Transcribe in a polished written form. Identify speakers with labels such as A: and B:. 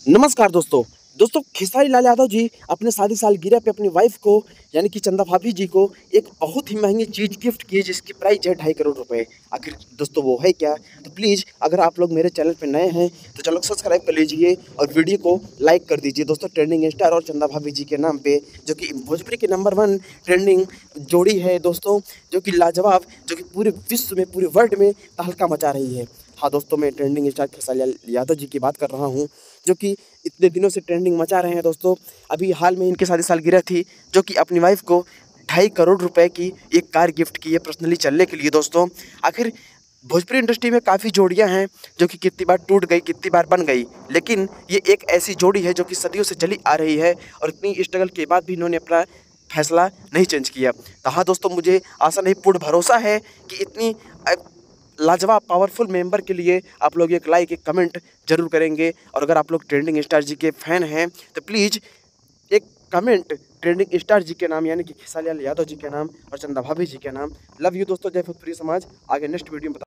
A: नमस्कार दोस्तों। खेसारी लाल यादव जी अपने शादी सालगिरह पे अपनी वाइफ को यानी कि चंदा भाभी जी को एक बहुत ही महंगी चीज़ गिफ्ट की है जिसकी प्राइस है 2.5 करोड़ रुपए। आखिर दोस्तों वो है क्या? तो प्लीज़ अगर आप लोग मेरे चैनल पे नए हैं तो चलो सब्सक्राइब कर लीजिए और वीडियो को लाइक कर दीजिए। दोस्तों ट्रेंडिंग स्टार और चंदा भाभी जी के नाम पे जो कि भोजपुरी के नंबर 1 ट्रेंडिंग जोड़ी है दोस्तों, जो कि लाजवाब, जो कि पूरे विश्व में, पूरे वर्ल्ड में तहलका मचा रही है। हाँ दोस्तों, मैं ट्रेंडिंग स्टार खेसारी लाल यादव जी की बात कर रहा हूँ, जो कि इतने दिनों से ट्रेंडिंग मचा रहे हैं दोस्तों। अभी हाल में इनकी शादी सालगिरह थी, जो कि अपनी वाइफ को 2.5 करोड़ रुपए की एक कार गिफ्ट की है पर्सनली चलने के लिए दोस्तों। आखिर भोजपुरी इंडस्ट्री में काफ़ी जोड़ियां हैं जो कि कितनी बार टूट गई, कितनी बार बन गई, लेकिन ये एक ऐसी जोड़ी है जो कि सदियों से चली आ रही है और इतनी स्ट्रगल के बाद भी इन्होंने अपना फैसला नहीं चेंज किया। तो हाँ दोस्तों, मुझे आशा नहीं पूर्ण भरोसा है कि इतनी लाजवाब पावरफुल मेंबर के लिए आप लोग एक लाइक, एक कमेंट ज़रूर करेंगे। और अगर आप लोग ट्रेंडिंग स्टार जी के फ़ैन हैं तो प्लीज़ एक कमेंट ट्रेंडिंग स्टार जी के नाम यानी कि खेसारी लाल यादव जी के नाम और चंदा भाभी जी के नाम। लव यू दोस्तों, जय भोजपुरी समाज। आगे नेक्स्ट वीडियो में